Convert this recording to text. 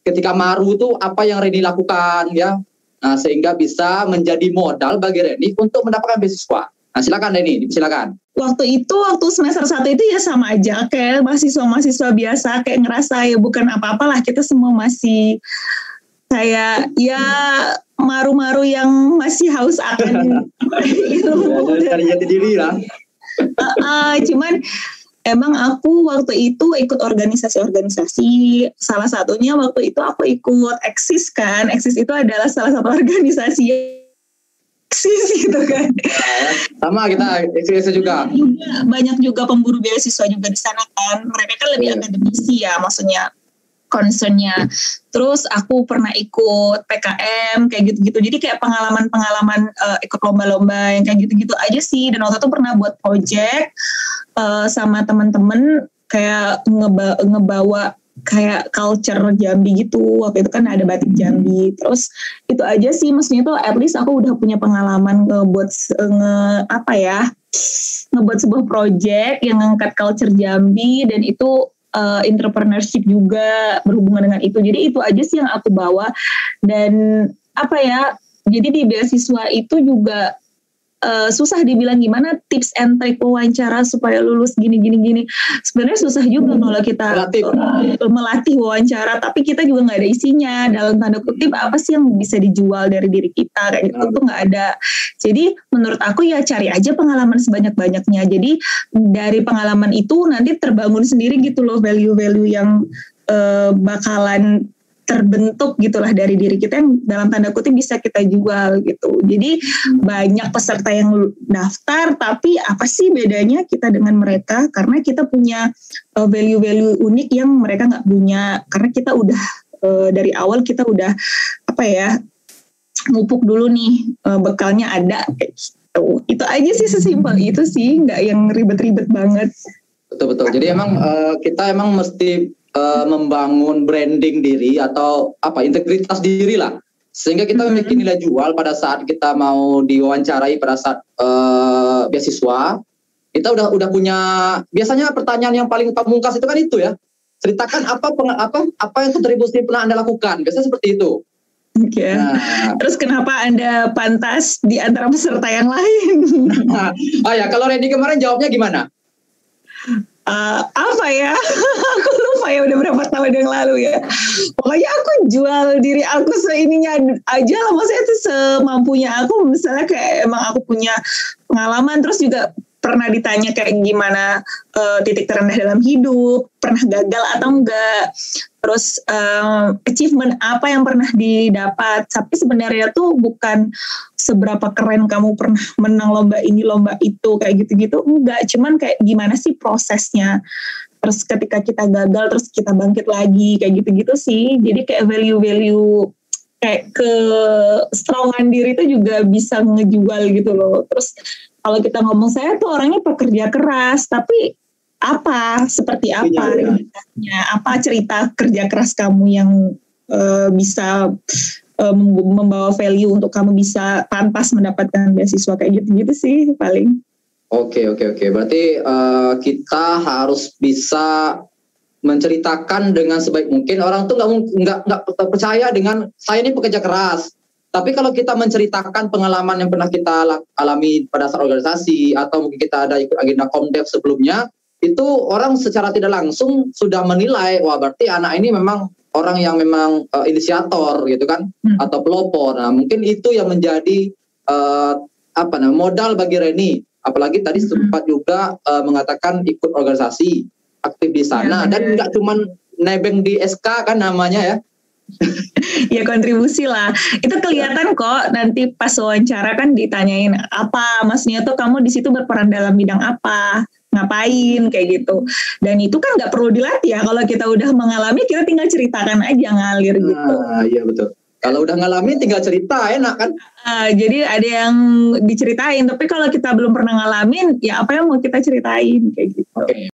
ketika maru itu apa yang Reni lakukan ya. Nah, sehingga bisa menjadi modal bagi Reni untuk mendapatkan beasiswa. Nah, silakan Reni, silakan. Waktu semester 1 itu ya sama aja kayak mahasiswa biasa, kayak ngerasa ya bukan apa-apalah, kita semua masih kayak ya maru-maru yang masih haus akan ilmu. Dari jati diri lah. Cuman emang aku waktu itu ikut organisasi-organisasi. Salah satunya waktu itu aku ikut Eksis kan. Eksis itu adalah salah satu organisasi Eksis gitu kan. Sama kita Eksis juga. Banyak juga pemburu beasiswa juga di sana kan. Mereka kan lebih akademisi ya, maksudnya concernnya. Terus aku pernah ikut PKM kayak gitu-gitu. Jadi kayak pengalaman ikut lomba-lomba yang kayak gitu-gitu aja sih. Dan waktu itu pernah buat project sama teman-teman kayak ngebawa kayak culture Jambi gitu. Waktu itu kan ada batik Jambi. Terus itu aja sih, maksudnya tuh at least aku udah punya pengalaman ngebuat sebuah project yang ngangkat culture Jambi, dan itu entrepreneurship juga berhubungan dengan itu. Jadi itu aja sih yang aku bawa. Dan jadi di beasiswa itu juga susah dibilang gimana tips and trick wawancara supaya lulus gini. Sebenarnya susah juga kalau kita melatih wawancara, tapi kita juga nggak ada isinya. Dalam tanda kutip apa sih yang bisa dijual dari diri kita kayak gitu tuh nggak ada. Jadi menurut aku ya cari aja pengalaman sebanyak-banyaknya. Jadi dari pengalaman itu nanti terbangun sendiri gitu loh value-value yang bakalan terbentuk gitulah dari diri kita yang dalam tanda kutip bisa kita jual gitu. Jadi banyak peserta yang daftar, tapi apa sih bedanya kita dengan mereka? Karena kita punya value-value unik yang mereka nggak punya. Karena kita udah dari awal kita udah ngupuk dulu nih, bekalnya ada kayak gitu. Itu aja sih, sesimpel itu sih, nggak yang ribet-ribet banget. Betul. Jadi emang kita emang mesti membangun branding diri atau integritas diri lah, sehingga kita memiliki nilai jual pada saat kita mau diwawancarai pada saat beasiswa. Kita udah punya, biasanya pertanyaan yang paling pamungkas itu kan itu ya, ceritakan apa yang kontribusi pernah Anda lakukan, biasanya seperti itu. Okay. Nah. Terus kenapa Anda pantas di antara peserta yang lain? Kalau Reni kemarin jawabnya gimana? Aku lupa ya, udah berapa tahun yang lalu ya. Pokoknya aku jual diri aku seininya aja lah, maksudnya itu semampunya aku. Misalnya kayak emang aku punya pengalaman, terus juga pernah ditanya kayak gimana titik terendah dalam hidup, pernah gagal atau enggak, terus achievement apa yang pernah didapat. Tapi sebenarnya tuh bukan seberapa keren kamu pernah menang lomba ini lomba itu kayak gitu-gitu, enggak, cuman kayak gimana sih prosesnya. Terus ketika kita gagal terus kita bangkit lagi kayak gitu-gitu sih. Jadi kayak value-value kayak ke-strongan diri itu juga bisa ngejual gitu loh. Terus kalau kita ngomong saya tuh orangnya pekerja keras, tapi seperti apa cerita kerja keras kamu yang bisa membawa value untuk kamu bisa pantas mendapatkan beasiswa kayak gitu-gitu sih paling. Oke. Berarti kita harus bisa menceritakan dengan sebaik mungkin. Orang tuh nggak percaya dengan saya ini pekerja keras. Tapi kalau kita menceritakan pengalaman yang pernah kita alami pada saat organisasi atau mungkin kita ada ikut agenda Komdev sebelumnya, itu orang secara tidak langsung sudah menilai, wah berarti anak ini memang orang yang memang inisiator gitu kan, atau pelopor. Nah mungkin itu yang menjadi modal bagi Reni. Apalagi tadi sempat juga mengatakan ikut organisasi, aktif di sana, dan nggak cuma nebeng di SK kan namanya ya. Ya kontribusi lah, itu kelihatan kok nanti pas wawancara kan ditanyain apa, maksudnya tuh kamu di situ berperan dalam bidang apa, ngapain kayak gitu. Dan itu kan nggak perlu dilatih ya, kalau kita udah mengalami kita tinggal ceritakan aja ngalir gitu. Iya betul. Kalau udah ngalamin tinggal cerita, enak kan? Jadi ada yang diceritain, tapi kalau kita belum pernah ngalamin, ya apa yang mau kita ceritain kayak gitu. Okay.